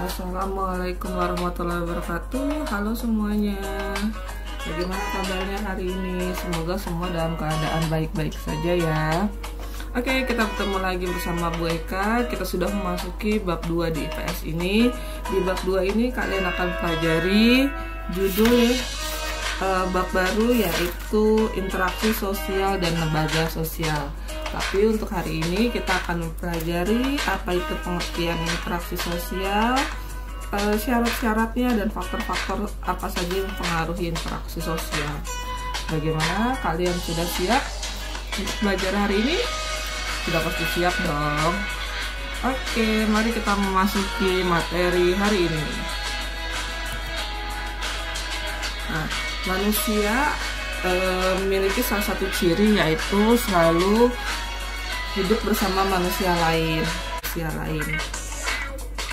Assalamualaikum warahmatullahi wabarakatuh. Halo semuanya, bagaimana kabarnya hari ini? Semoga semua dalam keadaan baik-baik saja ya. Oke, kita bertemu lagi bersama Bu Eka. Kita sudah memasuki bab 2 di IPS ini. Di bab 2 ini kalian akan pelajari judul bab baru, yaitu interaksi sosial dan lembaga sosial. Tapi untuk hari ini kita akan mempelajari apa itu pengertian interaksi sosial, syarat-syaratnya, dan faktor-faktor apa saja yang mempengaruhi interaksi sosial. Bagaimana, kalian sudah siap untuk belajar hari ini? Sudah pasti siap dong. Oke, mari kita memasuki materi hari ini. Nah, manusia memiliki salah satu ciri, yaitu selalu hidup bersama manusia lain.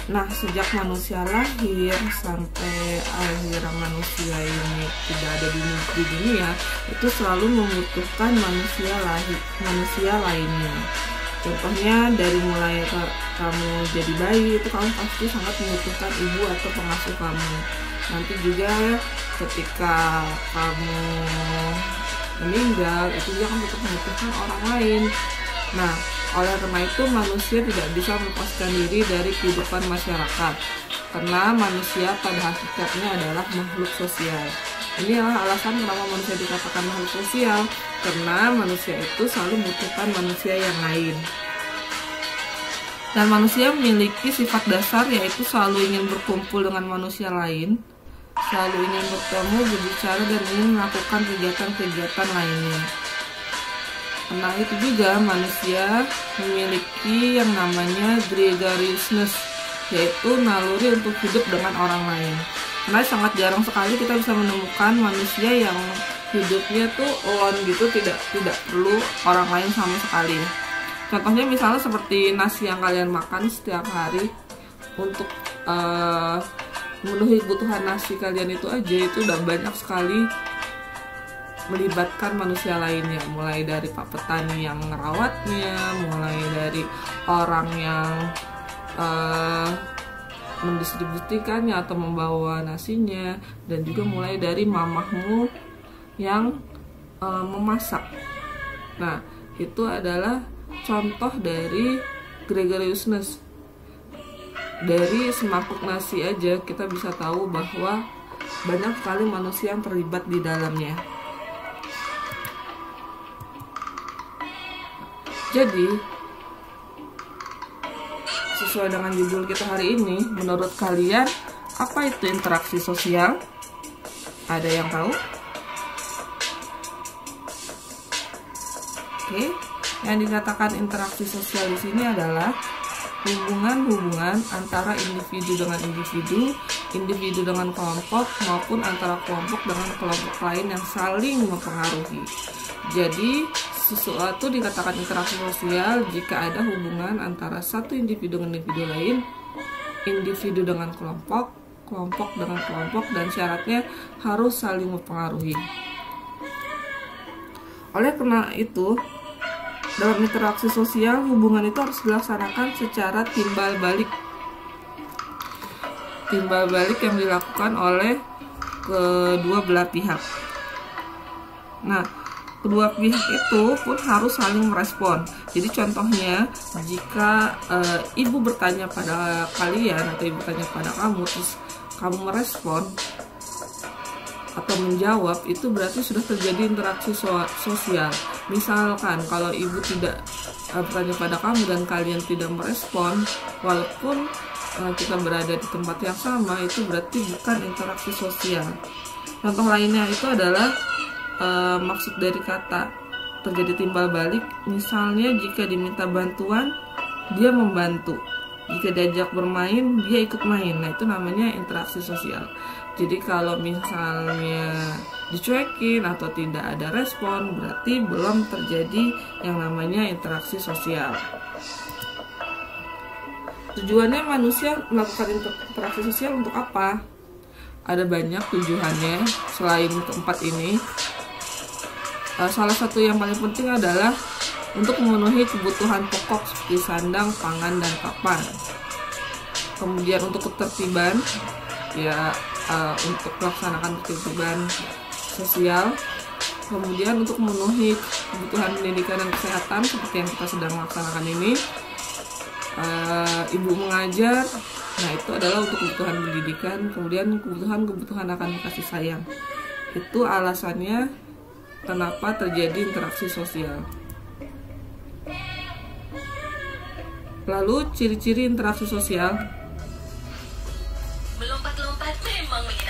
Nah, sejak manusia lahir sampai akhirnya manusia ini tidak ada di dunia, itu selalu membutuhkan manusia lainnya. Contohnya dari mulai kamu jadi bayi, itu kamu pasti sangat membutuhkan ibu atau pengasuh kamu. Nanti juga ketika kamu meninggal, itu juga kamu tetap membutuhkan orang lain. Nah, oleh karena itu manusia tidak bisa melepaskan diri dari kehidupan masyarakat, karena manusia pada hakikatnya adalah makhluk sosial. Inilah alasan kenapa manusia dikatakan makhluk sosial, karena manusia itu selalu membutuhkan manusia yang lain. Dan manusia memiliki sifat dasar, yaitu selalu ingin berkumpul dengan manusia lain, selalu ingin bertemu, berbicara, dan ingin melakukan kegiatan-kegiatan lainnya. Karena itu juga manusia memiliki yang namanya gregariousness, yaitu naluri untuk hidup dengan orang lain. Karena sangat jarang sekali kita bisa menemukan manusia yang hidupnya tuh alone gitu, tidak perlu orang lain sama sekali. Contohnya misalnya seperti nasi yang kalian makan setiap hari, untuk memenuhi kebutuhan nasi kalian itu aja, itu udah banyak sekali melibatkan manusia lainnya, mulai dari pak petani yang merawatnya, mulai dari orang yang mendistribusikannya atau membawa nasinya, dan juga mulai dari mamahmu yang memasak. Nah, itu adalah contoh dari gregariousness. Dari semangkuk nasi aja kita bisa tahu bahwa banyak sekali manusia yang terlibat di dalamnya. Jadi, sesuai dengan judul kita hari ini, menurut kalian apa itu interaksi sosial? Ada yang tahu? Oke, yang dikatakan interaksi sosial di sini adalah hubungan-hubungan antara individu dengan individu dengan kelompok, maupun antara kelompok dengan kelompok lain yang saling mempengaruhi. Jadi, sesuatu dikatakan interaksi sosial jika ada hubungan antara satu individu dengan individu lain, individu dengan kelompok, kelompok dengan kelompok, dan syaratnya harus saling mempengaruhi. Oleh karena itu, dalam interaksi sosial, hubungan itu harus dilaksanakan secara timbal balik. Timbal balik yang dilakukan oleh kedua belah pihak. Nah, kedua pihak itu pun harus saling merespon. Jadi contohnya, jika ibu bertanya pada kalian atau ibu bertanya pada kamu, terus kamu merespon atau menjawab, itu berarti sudah terjadi interaksi sosial. Misalkan kalau ibu tidak bertanya pada kamu dan kalian tidak merespon, walaupun kita berada di tempat yang sama, itu berarti bukan interaksi sosial. Contoh lainnya itu adalah maksud dari kata terjadi timbal balik. Misalnya jika diminta bantuan, dia membantu. Jika diajak bermain, dia ikut main. Nah, itu namanya interaksi sosial. Jadi kalau misalnya dicuekin atau tidak ada respon, berarti belum terjadi yang namanya interaksi sosial. Tujuannya manusia melakukan interaksi sosial untuk apa? Ada banyak tujuannya selain keempat ini. Salah satu yang paling penting adalah untuk memenuhi kebutuhan pokok seperti sandang, pangan, dan papan. Kemudian untuk ketertiban, ya untuk melaksanakan ketertiban sosial. Kemudian untuk memenuhi kebutuhan pendidikan dan kesehatan seperti yang kita sedang laksanakan ini, ibu mengajar. Nah, itu adalah untuk kebutuhan pendidikan. Kemudian kebutuhan akan kasih sayang. Itu alasannya kenapa terjadi interaksi sosial. Lalu ciri-ciri interaksi sosial.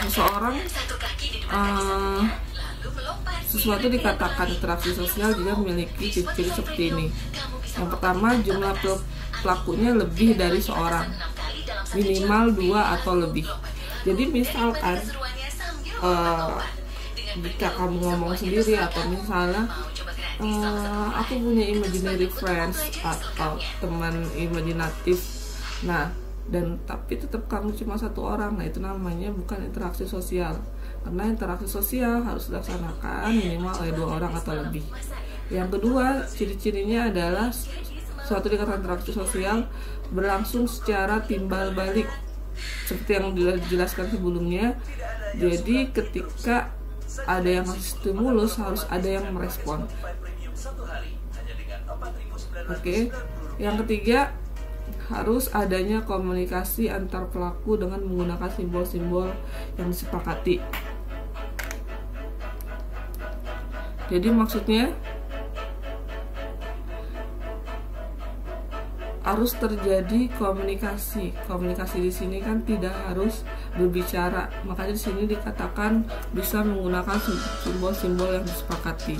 Seseorang sesuatu dikatakan interaksi sosial jika memiliki ciri-ciri seperti ini. Yang pertama, jumlah pelakunya lebih dari seorang, minimal 2 atau lebih. Jadi misalkan jika kamu ngomong sendiri atau misalnya aku punya imaginary friends atau teman imajinatif, nah dan tapi tetap kamu cuma 1 orang, nah itu namanya bukan interaksi sosial, karena interaksi sosial harus dilaksanakan minimal oleh 2 orang atau lebih. Yang kedua, ciri-cirinya adalah suatu dikatakan interaksi sosial berlangsung secara timbal balik seperti yang dijelaskan sebelumnya. Jadi ketika ada yang ngasih stimulus, harus ada yang merespon. Oke. Yang ketiga, harus adanya komunikasi antar pelaku dengan menggunakan simbol-simbol yang disepakati. Jadi maksudnya harus terjadi komunikasi. Komunikasi di sini kan tidak harus berbicara. Makanya di sini dikatakan bisa menggunakan simbol-simbol yang disepakati.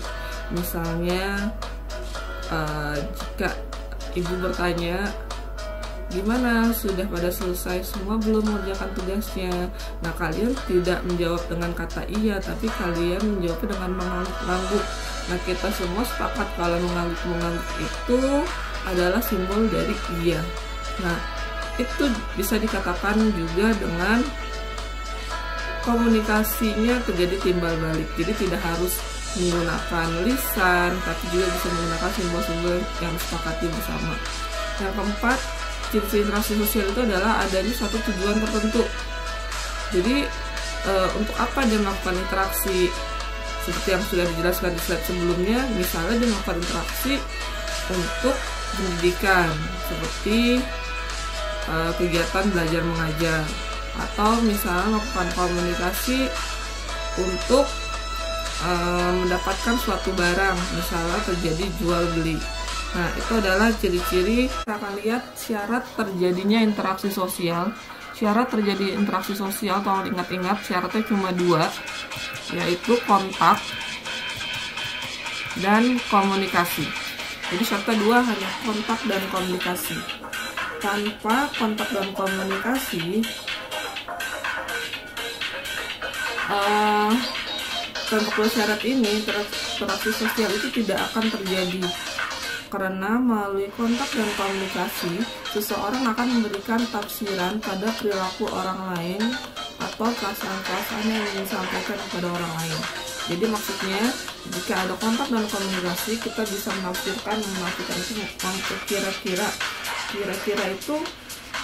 Misalnya jika ibu bertanya, gimana, sudah pada selesai semua belum mengerjakan tugasnya? Nah, kalian tidak menjawab dengan kata iya, tapi kalian menjawab dengan mengangguk-angguk. Nah, kita semua sepakat kalau mengangguk-mengangguk itu adalah simbol dari iya. Nah, itu bisa dikatakan juga dengan komunikasinya terjadi timbal balik. Jadi tidak harus menggunakan lisan, tapi juga bisa menggunakan simbol-simbol yang disepakati bersama. Yang keempat, ciri-ciri interaksi sosial itu adalah adanya suatu tujuan tertentu. Jadi untuk apa dia melakukan interaksi? Seperti yang sudah dijelaskan di slide sebelumnya, misalnya dia melakukan interaksi untuk pendidikan seperti kegiatan belajar mengajar, atau misalnya melakukan komunikasi untuk mendapatkan suatu barang, misalnya terjadi jual beli. Nah, itu adalah ciri-ciri. Kita akan lihat syarat terjadinya interaksi sosial. Syarat terjadi interaksi sosial, tolong ingat-ingat, syaratnya cuma 2, yaitu kontak dan komunikasi. Jadi syaratnya 2, hanya kontak dan komunikasi. Tanpa kontak dan komunikasi, tanpa syarat ini, interaksi sosial itu tidak akan terjadi. Karena melalui kontak dan komunikasi, seseorang akan memberikan tafsiran pada perilaku orang lain atau perasaan-perasaan yang disampaikan kepada orang lain. Jadi maksudnya, jika ada kontak dan komunikasi, kita bisa menafikan itu kira-kira itu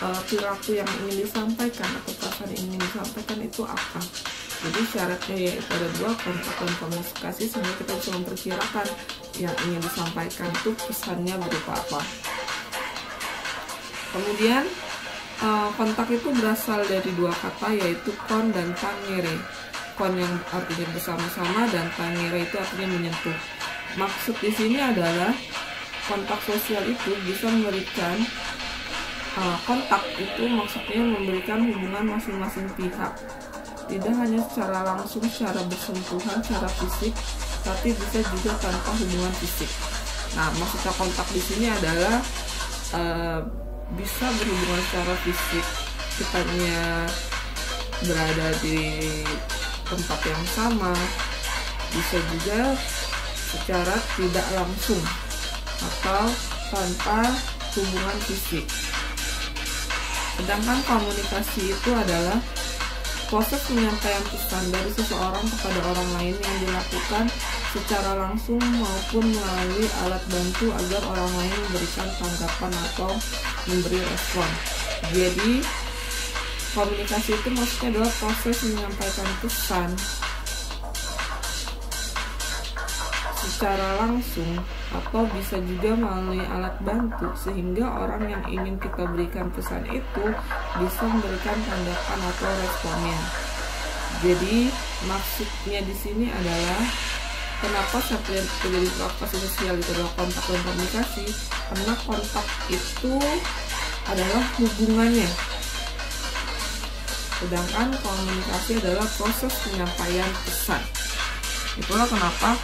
perilaku yang ingin disampaikan atau perasaan yang ingin disampaikan itu apa. Jadi syaratnya yaitu ada 2, kontak dan komunikasi, sehingga kita bisa memperkirakan yang ingin disampaikan itu pesannya berupa apa. Kemudian kontak itu berasal dari 2 kata, yaitu kon dan tangere. Kon yang artinya bersama-sama dan tangere itu artinya menyentuh. Maksud di sini adalah kontak sosial itu bisa memberikan kontak itu maksudnya memberikan hubungan masing-masing pihak. Tidak hanya secara langsung, secara bersentuhan, secara fisik, tapi bisa juga tanpa hubungan fisik. Nah, maksudnya kontak di sini adalah bisa berhubungan secara fisik, kitanya berada di tempat yang sama, bisa juga secara tidak langsung atau tanpa hubungan fisik. Sedangkan komunikasi itu adalah proses penyampaian pesan dari seseorang kepada orang lain yang dilakukan secara langsung maupun melalui alat bantu agar orang lain memberikan tanggapan atau memberi respon. Jadi Komunikasi itu maksudnya adalah proses menyampaikan pesan secara langsung atau bisa juga melalui alat bantu, sehingga orang yang ingin kita berikan pesan itu bisa memberikan tanggapan atau responnya. Jadi maksudnya di sini adalah kenapa serpihan terjadi transaksi sosial itu adalah kontak dan komunikasi, karena kontak itu adalah hubungannya, sedangkan komunikasi adalah proses penyampaian pesan. Itulah kenapa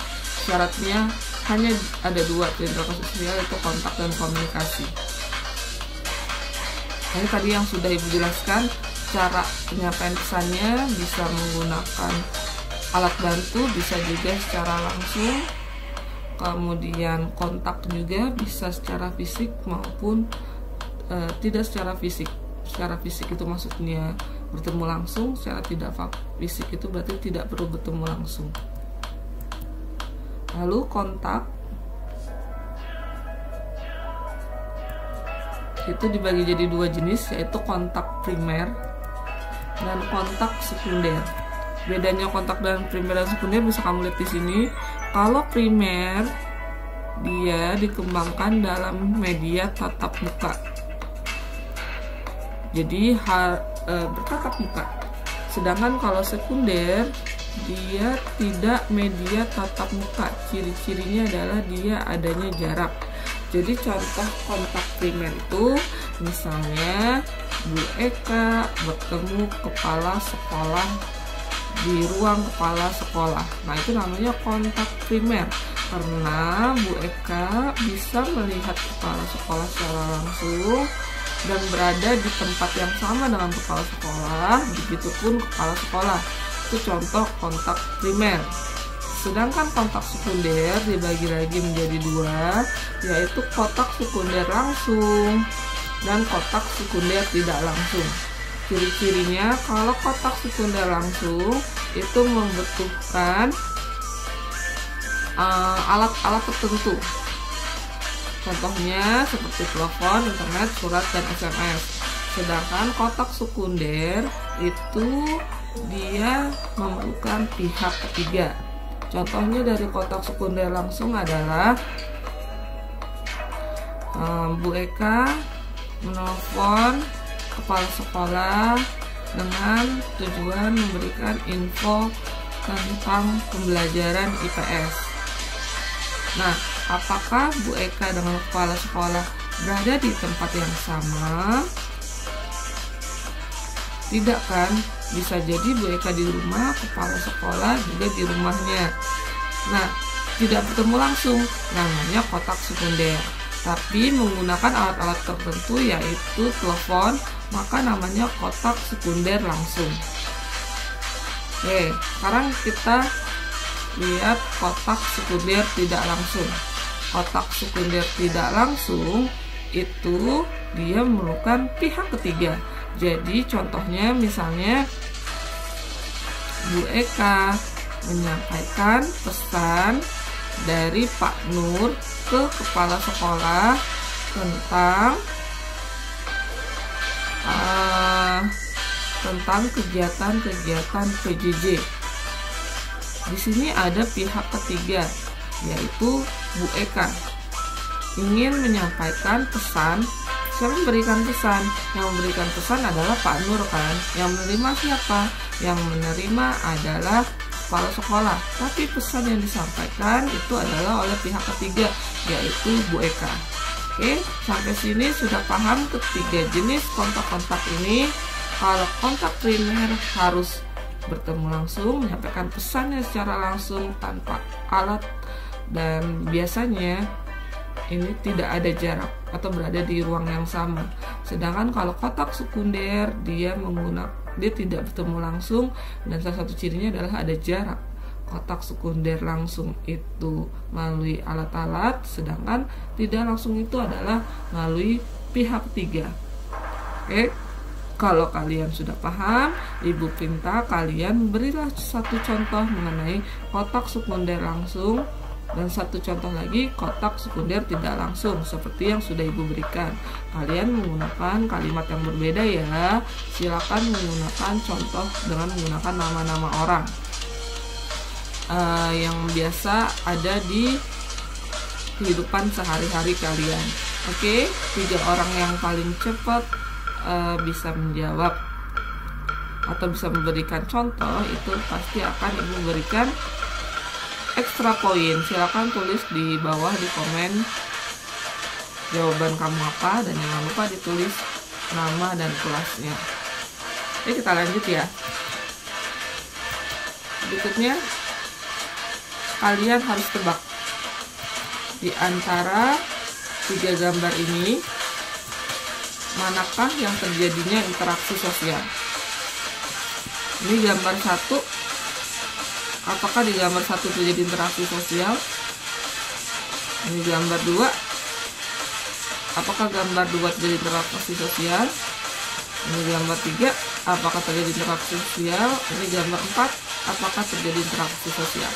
syaratnya hanya ada dua interaksi sosial, yaitu kontak dan komunikasi. Ini tadi yang sudah Ibu jelaskan, cara penyampaian pesannya bisa menggunakan alat bantu, bisa juga secara langsung, kemudian kontak juga bisa secara fisik maupun tidak secara fisik. Secara fisik itu maksudnya bertemu langsung, secara tidak fisik itu berarti tidak perlu bertemu langsung. Lalu kontak itu dibagi jadi dua jenis, yaitu kontak primer dan kontak sekunder. Bedanya kontak dan primer dan sekunder bisa kamu lihat di sini. Kalau primer dia dikembangkan dalam media tatap muka, jadi bertatap muka. Sedangkan kalau sekunder dia tidak media tatap muka, ciri-cirinya adalah dia adanya jarak. Jadi contoh kontak primer itu misalnya Bu Eka bertemu kepala sekolah di ruang kepala sekolah. Nah, itu namanya kontak primer, karena Bu Eka bisa melihat kepala sekolah secara langsung dan berada di tempat yang sama dengan kepala sekolah, begitupun kepala sekolah. Itu contoh kontak primer. Sedangkan kontak sekunder dibagi lagi menjadi dua, yaitu kotak sekunder langsung dan kotak sekunder tidak langsung. Ciri-cirinya, kalau kotak sekunder langsung itu membutuhkan alat-alat tertentu. Contohnya seperti telepon, internet, surat, dan SMS. Sedangkan kotak sekunder itu dia memerlukan pihak ketiga. Contohnya dari kotak sekunder langsung adalah Bu Eka menelpon kepala sekolah dengan tujuan memberikan info tentang pembelajaran IPS. Nah, apakah Bu Eka dengan kepala sekolah berada di tempat yang sama? Tidak kan? Bisa jadi Bu Eka di rumah, kepala sekolah juga di rumahnya. Nah, tidak bertemu langsung, namanya kotak sekunder. Tapi menggunakan alat-alat tertentu yaitu telepon, maka namanya kotak sekunder langsung. Oke, sekarang kita lihat kotak sekunder tidak langsung. Kotak sekunder tidak langsung itu dia memerlukan pihak ketiga. Jadi contohnya misalnya Bu Eka menyampaikan pesan dari Pak Nur ke kepala sekolah tentang kegiatan-kegiatan PJJ. Di sini ada pihak ketiga, yaitu Bu Eka ingin menyampaikan pesan. Siapa memberikan pesan? Yang memberikan pesan adalah Pak Nur kan. Yang menerima siapa? Yang menerima adalah kepala sekolah. Tapi pesan yang disampaikan itu adalah oleh pihak ketiga, yaitu Bu Eka. Oke, sampai sini sudah paham ketiga jenis kontak-kontak ini. Kalau kontak primer harus bertemu langsung, menyampaikan pesannya secara langsung tanpa alat, dan biasanya ini tidak ada jarak atau berada di ruang yang sama. Sedangkan kalau kotak sekunder dia tidak bertemu langsung, dan salah satu cirinya adalah ada jarak. Kotak sekunder langsung itu melalui alat-alat, sedangkan tidak langsung itu adalah melalui pihak ketiga. Oke, kalau kalian sudah paham, Ibu minta kalian berilah satu contoh mengenai kotak sekunder langsung Dan satu contoh lagi, kotak sekunder tidak langsung seperti yang sudah Ibu berikan. Kalian menggunakan kalimat yang berbeda ya. Silakan menggunakan contoh dengan menggunakan nama-nama orang yang biasa ada di kehidupan sehari-hari kalian. Oke, 3 orang yang paling cepat bisa menjawab atau bisa memberikan contoh itu pasti akan Ibu berikan extra poin. Silakan tulis di bawah di komen jawaban kamu apa, dan jangan lupa ditulis nama dan kelasnya. Oke, kita lanjut ya. Berikutnya kalian harus tebak di antara 3 gambar ini manakah yang terjadinya interaksi sosial. Ini gambar 1. Apakah di gambar 1 terjadi interaksi sosial? Ini gambar 2. Apakah gambar 2 terjadi interaksi sosial? Ini gambar 3. Apakah terjadi interaksi sosial? Ini gambar 4. Apakah terjadi interaksi sosial?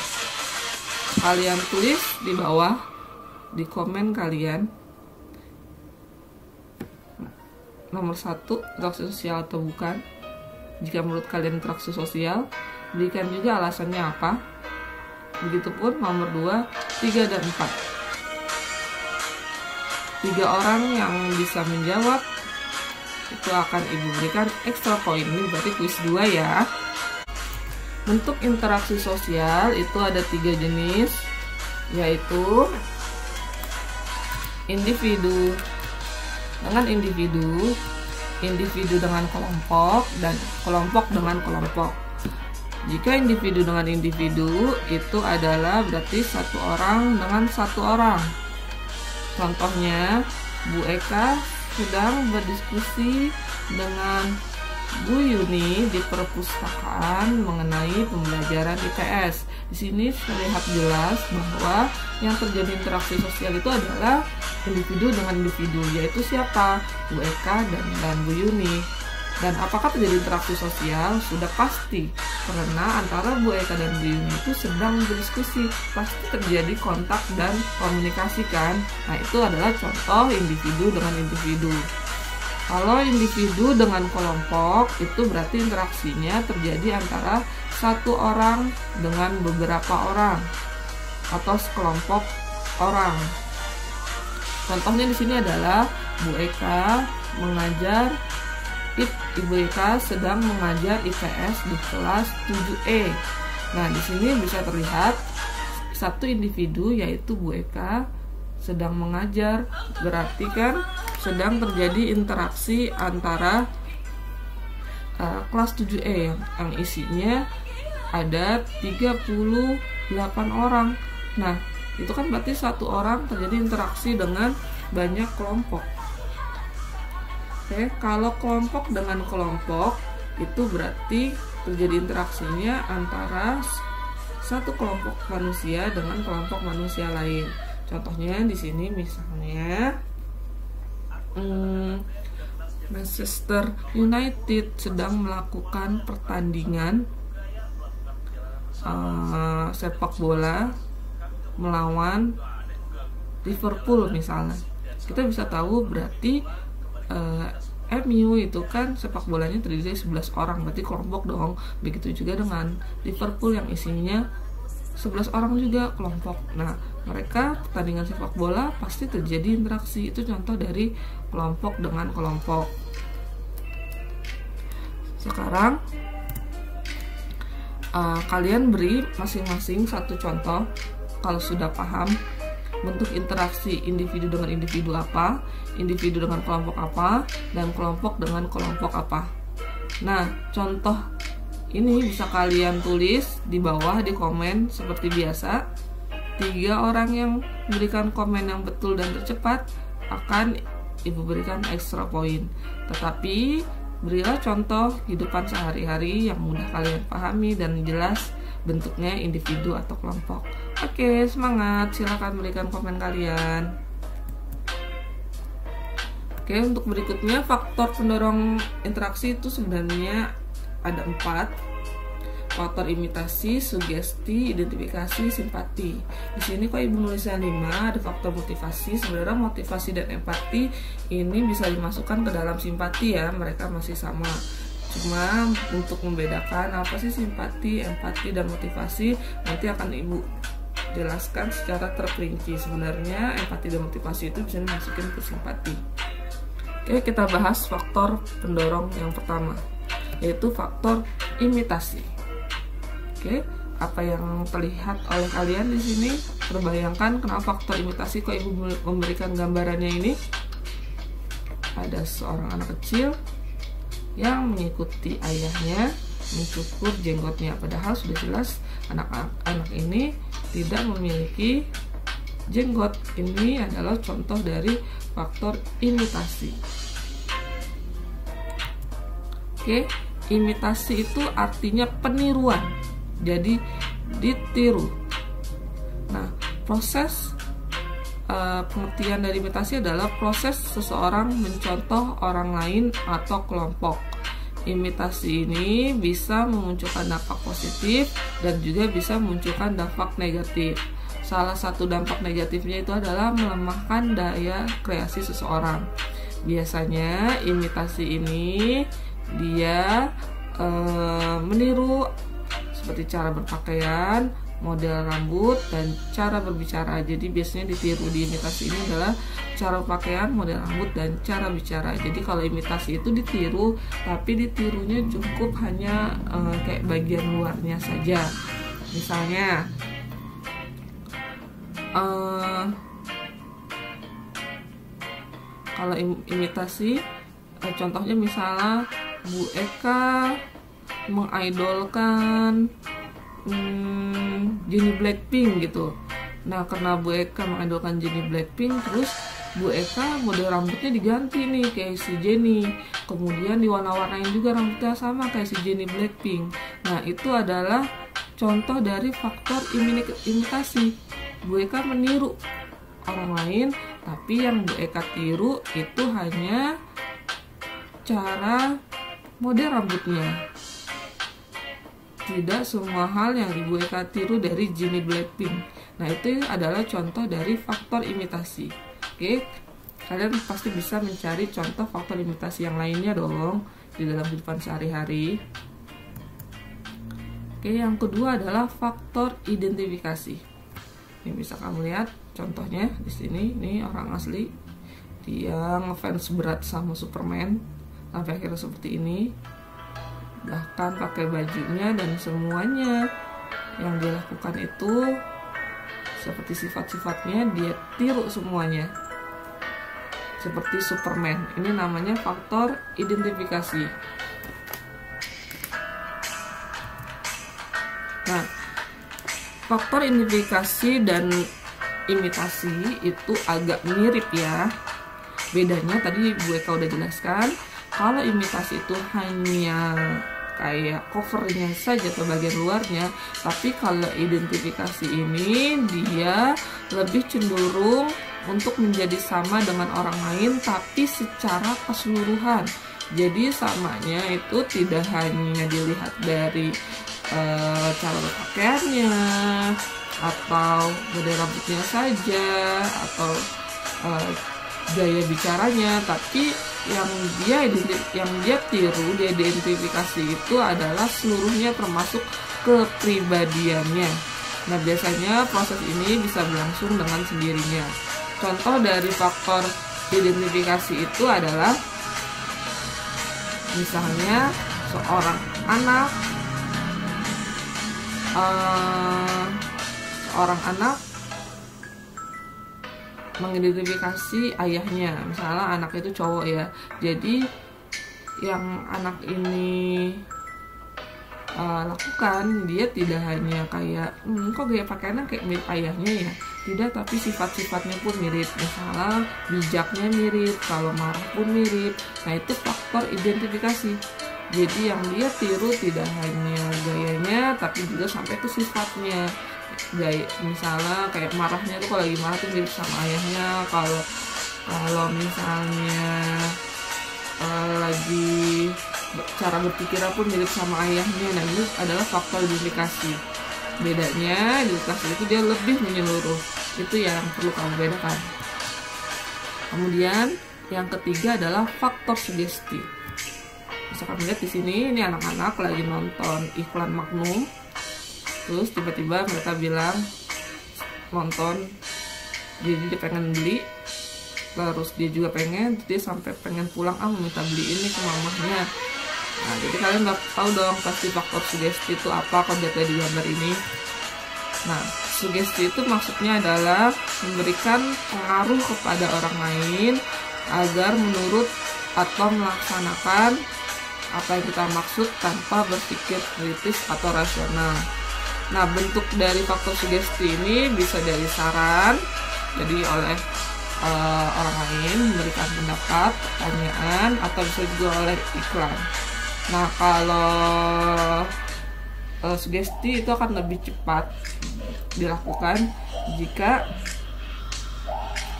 Kalian tulis di bawah di komen kalian nomor 1 interaksi sosial atau bukan. Jika menurut kalian interaksi sosial, berikan juga alasannya apa. Begitupun nomor 2, 3, dan 4. 3 orang yang bisa menjawab itu akan Ibu berikan extra poin. Ini berarti kuis 2 ya. Bentuk interaksi sosial itu ada 3 jenis, yaitu individu dengan individu, individu dengan kelompok, dan kelompok dengan kelompok. Jika individu dengan individu itu adalah berarti 1 orang dengan 1 orang. Contohnya, Bu Eka sedang berdiskusi dengan Bu Yuni di perpustakaan mengenai pembelajaran IPS. Di sini terlihat jelas bahwa yang terjadi interaksi sosial itu adalah individu dengan individu, yaitu siapa? Bu Eka dan Bu Yuni. Dan apakah terjadi interaksi sosial? Sudah pasti, karena antara Bu Eka dan Bu Yuni itu sedang berdiskusi, pasti terjadi kontak dan komunikasi kan. Nah, itu adalah contoh individu dengan individu. Kalau individu dengan kelompok itu berarti interaksinya terjadi antara 1 orang dengan beberapa orang atau sekelompok orang. Contohnya di sini adalah Bu Eka mengajar, Ibu Eka sedang mengajar IPS di kelas 7E. Nah, di sini bisa terlihat 1 individu yaitu Bu Eka sedang mengajar, berarti kan sedang terjadi interaksi antara kelas 7E yang isinya ada 38 orang. Nah, itu kan berarti 1 orang terjadi interaksi dengan banyak kelompok. Oke, kalau kelompok dengan kelompok itu berarti terjadi interaksinya antara 1 kelompok manusia dengan kelompok manusia lain. Contohnya di sini misalnya Manchester United sedang melakukan pertandingan sepak bola melawan Liverpool misalnya. Kita bisa tahu berarti MU itu kan sepak bolanya terdiri dari 11 orang, berarti kelompok dong. Begitu juga dengan Liverpool yang isinya 11 orang juga kelompok. Nah, mereka pertandingan sepak bola pasti terjadi interaksi. Itu contoh dari kelompok dengan kelompok. Sekarang kalian beri masing-masing 1 contoh kalau sudah paham bentuk interaksi individu dengan individu apa, individu dengan kelompok apa, dan kelompok dengan kelompok apa. Nah, contoh ini bisa kalian tulis di bawah di komen seperti biasa. 3 orang yang memberikan komen yang betul dan tercepat akan Ibu berikan extra poin. Tetapi berilah contoh kehidupan sehari-hari yang mudah kalian pahami dan jelas bentuknya individu atau kelompok. Oke, semangat, silakan berikan komen kalian. Oke, untuk berikutnya faktor pendorong interaksi itu sebenarnya ada 4. faktor imitasi, sugesti, identifikasi, simpati. Di sini kok ibu nulisnya 5, ada faktor motivasi. Sebenarnya motivasi dan empati ini bisa dimasukkan ke dalam simpati ya, mereka masih sama. Cuma untuk membedakan apa sih simpati, empati, dan motivasi nanti akan ibu jelaskan secara terperinci. Sebenarnya empati dan motivasi itu bisa dimasukin ke simpati. Oke, kita bahas faktor pendorong yang pertama, yaitu faktor imitasi. Oke, apa yang terlihat oleh kalian di sini? Terbayangkan kenapa faktor imitasi kok ibu memberikan gambarannya ini? Ada seorang anak kecil yang mengikuti ayahnya mencukur jenggotnya, padahal sudah jelas anak-anak ini tidak memiliki jenggot. Ini adalah contoh dari faktor imitasi. Oke, imitasi itu artinya peniruan, jadi ditiru. Nah, proses pengertian dari imitasi adalah proses seseorang mencontoh orang lain atau kelompok. Imitasi ini bisa memunculkan dampak positif dan juga bisa memunculkan dampak negatif. Salah satu dampak negatifnya itu adalah melemahkan daya kreasi seseorang. Biasanya imitasi ini dia meniru seperti cara berpakaian, model rambut, dan cara berbicara. Jadi biasanya ditiru di imitasi ini adalah cara berpakaian, model rambut, dan cara bicara. Jadi kalau imitasi itu ditiru, tapi ditirunya cukup hanya kayak bagian luarnya saja. Misalnya kalau imitasi, contohnya misalnya Bu Eka mengidolkan Jennie Blackpink gitu. Nah, karena Bu Eka mengidolkan Jennie Blackpink, terus Bu Eka model rambutnya diganti nih kayak si Jennie, kemudian diwarna-warnain juga rambutnya sama kayak si Jennie Blackpink. Nah, itu adalah contoh dari faktor imitasi. Bu Eka meniru orang lain, tapi yang Bu Eka tiru itu hanya cara model rambutnya. Tidak semua hal yang Ibu Eka tiru dari Jennie Blackpink. Nah, itu adalah contoh dari faktor imitasi. Oke, kalian pasti bisa mencari contoh faktor imitasi yang lainnya dong di dalam kehidupan sehari-hari. Oke, yang kedua adalah faktor identifikasi. Ini bisa kamu lihat contohnya di sini. Ini orang asli, dia ngefans berat sama Superman sampai akhirnya seperti ini. Bahkan pakai bajunya dan semuanya yang dia lakukan itu seperti sifat-sifatnya dia tiru semuanya seperti Superman. Ini namanya faktor identifikasi. Nah, faktor identifikasi dan imitasi itu agak mirip ya. Bedanya tadi Bu Eka udah jelaskan, kalau imitasi itu hanya kayak covernya saja atau bagian luarnya, tapi kalau identifikasi ini dia lebih cenderung untuk menjadi sama dengan orang lain tapi secara keseluruhan. Jadi samanya itu tidak hanya dilihat dari cara berpakaiannya atau model rambutnya saja atau gaya bicaranya, tapi yang dia tiru, dia identifikasi itu adalah seluruhnya termasuk kepribadiannya. Nah, biasanya proses ini bisa berlangsung dengan sendirinya. Contoh dari faktor identifikasi itu adalah misalnya seorang anak mengidentifikasi ayahnya. Misalnya anak itu cowok ya, jadi yang anak ini lakukan, dia tidak hanya kayak kok gaya pakaiannya kayak mirip ayahnya ya, tidak, tapi sifat-sifatnya pun mirip. Misalnya bijaknya mirip, kalau marah pun mirip. Nah, itu faktor identifikasi. Jadi yang dia tiru tidak hanya gayanya tapi juga sampai ke sifatnya. Gaya misalnya kayak marahnya tuh, kalau lagi marah tuh mirip sama ayahnya, kalau misalnya lagi cara berpikirnya pun mirip sama ayahnya. Nah, ini adalah faktor duplikasi. Bedanya duplikasi itu dia lebih menyeluruh. Itu yang perlu kamu bedakan. Kemudian yang ketiga adalah faktor sugesti. Bisa kamu lihat di sini, ini anak-anak lagi nonton iklan Magnum. Terus tiba-tiba mereka bilang nonton, jadi dia pengen beli. Terus dia juga pengen, dia sampai pengen pulang, minta beli ini ke mamahnya. Nah, jadi kalian nggak tahu dong pasti faktor sugesti itu apa kalau dilihat di gambar ini. Nah, sugesti itu maksudnya adalah memberikan pengaruh kepada orang lain agar menurut atau melaksanakan apa yang kita maksud tanpa berpikir kritis atau rasional. Nah, bentuk dari faktor sugesti ini bisa dari saran, jadi oleh orang lain memberikan pendapat, pertanyaan, atau bisa juga oleh iklan. Nah, kalau sugesti itu akan lebih cepat dilakukan jika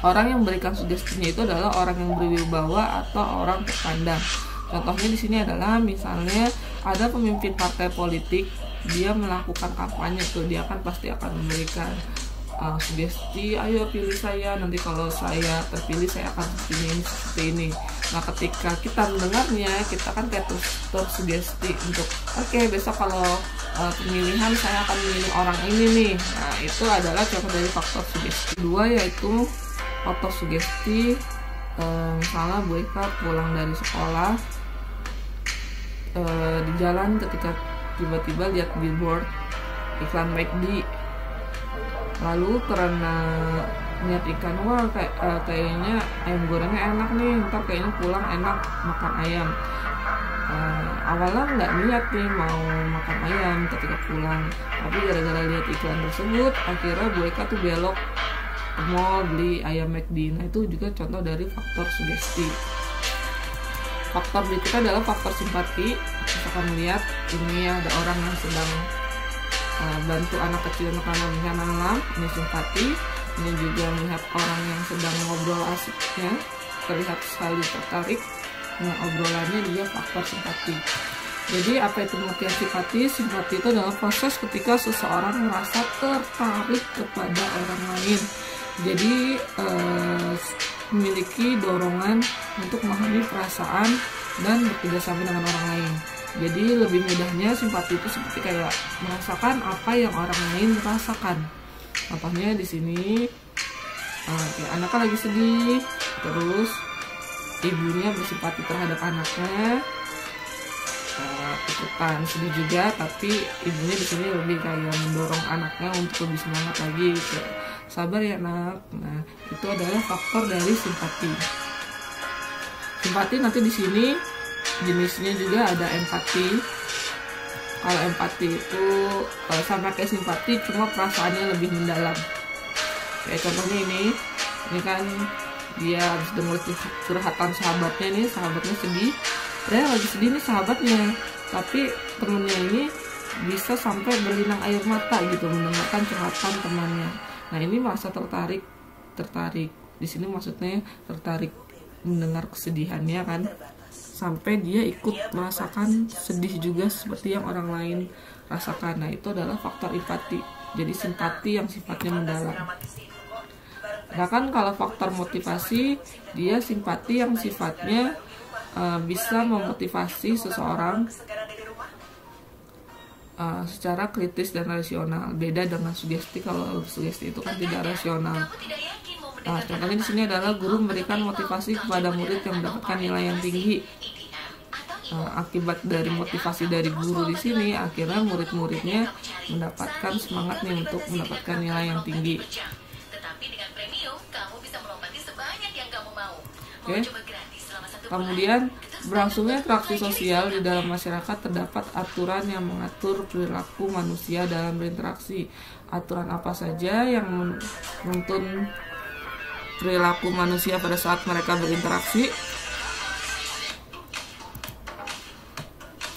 orang yang memberikan sugestinya itu adalah orang yang berwibawa atau orang terpandang. Contohnya di sini adalah misalnya ada pemimpin partai politik, dia melakukan kampanye tuh, dia kan pasti akan memberikan sugesti, ayo pilih saya, nanti kalau saya terpilih saya akan seperti ini. Nah, ketika kita mendengarnya, kita kan kayak tersugesti untuk oke, besok kalau pemilihan saya akan memilih orang ini nih. Nah, itu adalah contoh dari faktor sugesti. Kedua yaitu faktor sugesti, misalnya Bu Eka pulang dari sekolah, di jalan ketika tiba-tiba lihat billboard iklan McD, lalu karena niat ikan, wah kayaknya ayam gorengnya enak nih, ntar kayaknya pulang enak makan ayam. Awalnya nggak niat nih mau makan ayam ketika pulang, tapi gara-gara lihat iklan tersebut akhirnya Bu Eka tuh belok ke mall beli ayam McD. Nah, itu juga contoh dari faktor sugesti. Faktor berikutnya adalah faktor simpati. Misalkan melihat ini ada orang yang sedang bantu anak kecil makan malam, ini simpati. Ini juga melihat orang yang sedang ngobrol asiknya, terlihat sekali tertarik dengan obrolannya, dia faktor simpati. Jadi apa itu pengertian simpati? Simpati itu adalah proses ketika seseorang merasa tertarik kepada orang lain. Jadi memiliki dorongan untuk memahami perasaan dan bekerjasama dengan orang lain. Jadi lebih mudahnya simpati itu seperti kayak merasakan apa yang orang lain rasakan. Contohnya di sini, anaknya lagi sedih, terus ibunya bersimpati terhadap anaknya, ikutan sedih juga, tapi ibunya di sini lebih kayak mendorong anaknya untuk lebih semangat lagi. Kayak, sabar ya nak. Nah, itu adalah faktor dari simpati. Simpati nanti di sini jenisnya juga ada empati. Kalau empati itu sama kayak simpati, cuma perasaannya lebih mendalam. Kayak contohnya ini kan dia habis dengar curhatan sahabatnya nih, sahabatnya sedih, dia lagi sedih nih sahabatnya, tapi temennya ini bisa sampai berlinang air mata gitu mendengarkan curhatan temannya. Nah, ini merasa tertarik. Di sini maksudnya tertarik mendengar kesedihannya kan, sampai dia ikut merasakan sedih juga seperti yang orang lain rasakan. Nah, itu adalah faktor empati. Jadi simpati yang sifatnya mendalam. Nah, kan kalau faktor motivasi, dia simpati yang sifatnya bisa memotivasi seseorang secara kritis dan rasional. Beda dengan sugesti. Kalau sugesti itu kan tidak rasional. Nah, contohnya di sini adalah guru memberikan motivasi kepada murid yang mendapatkan nilai yang tinggi. Akibat dari motivasi dari guru di sini, akhirnya murid-muridnya mendapatkan semangat nih untuk mendapatkan nilai yang tinggi. Oke. Kemudian berlangsungnya interaksi sosial di dalam masyarakat, terdapat aturan yang mengatur perilaku manusia dalam berinteraksi. Aturan apa saja yang menuntun perilaku manusia pada saat mereka berinteraksi?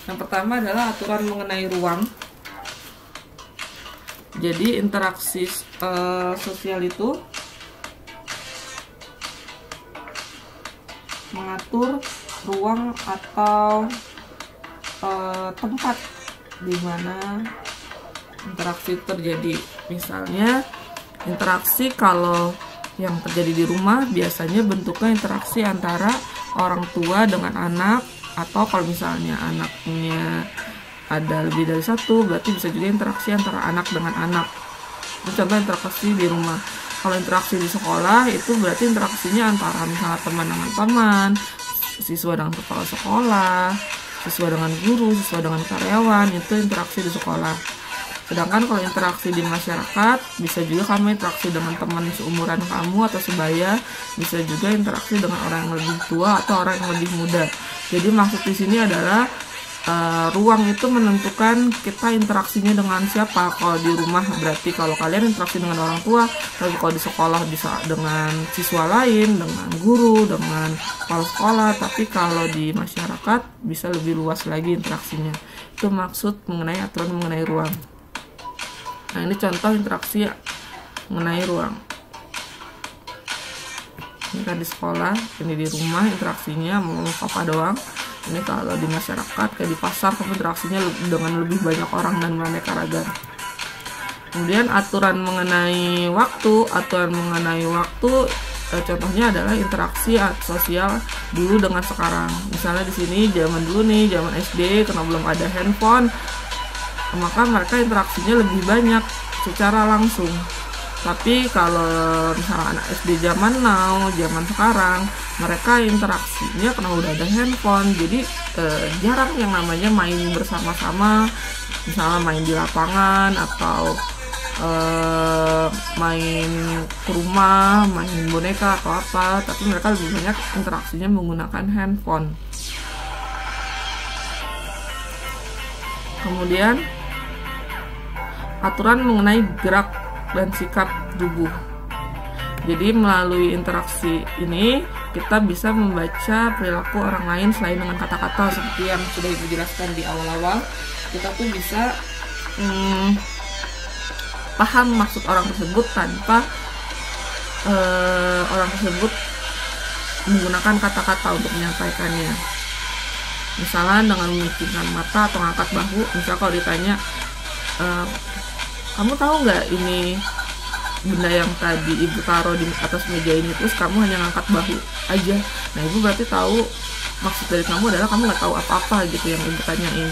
Yang pertama adalah aturan mengenai ruang. Jadi interaksi sosial itu mengatur ruang atau tempat di mana interaksi terjadi. Misalnya interaksi kalau yang terjadi di rumah biasanya bentuknya interaksi antara orang tua dengan anak, atau kalau misalnya anaknya ada lebih dari satu, berarti bisa juga interaksi antara anak dengan anak. Itu contoh interaksi di rumah. Kalau interaksi di sekolah itu berarti interaksinya antara misalnya teman dengan teman, siswa dengan kepala sekolah, siswa dengan guru, siswa dengan karyawan, itu interaksi di sekolah. Sedangkan kalau interaksi di masyarakat, bisa juga kamu interaksi dengan teman seumuran kamu atau sebaya, bisa juga interaksi dengan orang yang lebih tua atau orang yang lebih muda. Jadi maksud di sini adalah ruang itu menentukan kita interaksinya dengan siapa. Kalau di rumah berarti kalau kalian interaksi dengan orang tua, tapi kalau di sekolah bisa dengan siswa lain, dengan guru, dengan kepala sekolah. Tapi kalau di masyarakat bisa lebih luas lagi interaksinya. Itu maksud mengenai aturan mengenai ruang. Nah, ini contoh interaksi mengenai ruang. Ini kan di sekolah, ini di rumah interaksinya mau apa doang. Ini kalau di masyarakat kayak di pasar, kamu interaksinya dengan lebih banyak orang dan beraneka ragam. Kemudian aturan mengenai waktu. Contohnya adalah interaksi sosial dulu dengan sekarang. Misalnya di sini zaman dulu nih, zaman SD, karena belum ada handphone, maka mereka interaksinya lebih banyak secara langsung. Tapi kalau misalnya anak SD zaman now, zaman sekarang, mereka interaksinya karena udah ada handphone, jadi jarang yang namanya main bersama-sama, misalnya main di lapangan atau main ke rumah, main boneka atau apa. Tapi mereka lebih banyak interaksinya menggunakan handphone. Kemudian aturan mengenai gerak dan sikap tubuh. Jadi melalui interaksi ini kita bisa membaca perilaku orang lain selain dengan kata-kata. Seperti yang sudah Ibu jelaskan di awal-awal, kita tuh bisa paham maksud orang tersebut tanpa orang tersebut menggunakan kata-kata untuk menyampaikannya. Misalnya dengan memikirkan mata atau ngangkat bahu. Misalnya kalau ditanya, kamu tahu nggak ini benda yang tadi Ibu taruh di atas meja ini, terus kamu hanya ngangkat bahu aja. Nah, Ibu berarti tahu maksud dari kamu adalah kamu nggak tahu apa-apa gitu yang Ibu tanyain.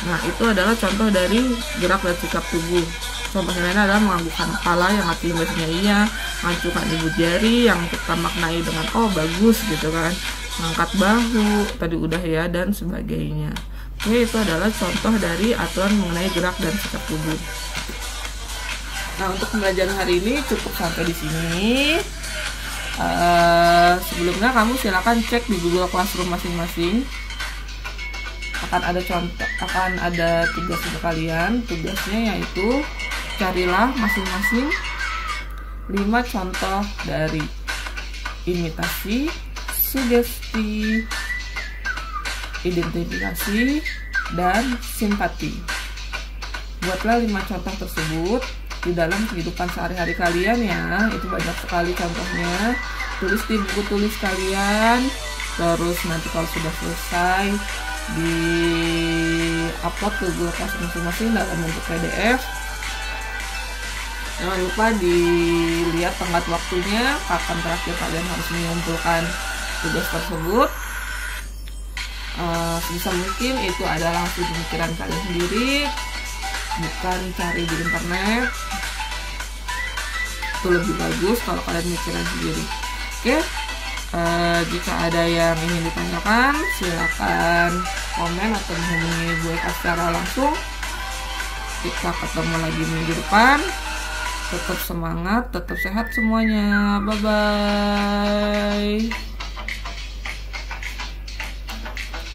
Nah, itu adalah contoh dari gerak dan sikap tubuh. Contoh yang lain adalah menganggukkan kepala yang artinya biasanya iya, mengacungkan ibu jari yang kita maknai dengan oh bagus gitu kan, mengangkat bahu tadi udah ya, dan sebagainya. Oke, itu adalah contoh dari aturan mengenai gerak dan sikap tubuh. Nah, untuk pembelajaran hari ini cukup sampai di sini. Sebelumnya kamu silakan cek di Google Classroom masing-masing. Akan ada tugas untuk kalian. Tugasnya yaitu carilah masing-masing 5 contoh dari imitasi, sugesti, identifikasi, dan simpati. Buatlah 5 contoh tersebut di dalam kehidupan sehari-hari kalian ya. Itu banyak sekali contohnya. Tulis di buku tulis kalian. Terus nanti kalau sudah selesai di upload ke Google Classroom masing-masing dalam bentuk PDF. Jangan lupa dilihat tenggat waktunya, kapan terakhir kalian harus mengumpulkan tugas tersebut. Sebisa mungkin itu adalah hasil pemikiran kalian sendiri, bukan cari di internet. Itu lebih bagus kalau kalian mikirin sendiri. Oke, jika ada yang ingin ditanyakan, silakan komen atau menghubungi Bu Eka secara langsung. Kita ketemu lagi minggu depan. Tetap semangat, tetap sehat semuanya. Bye-bye.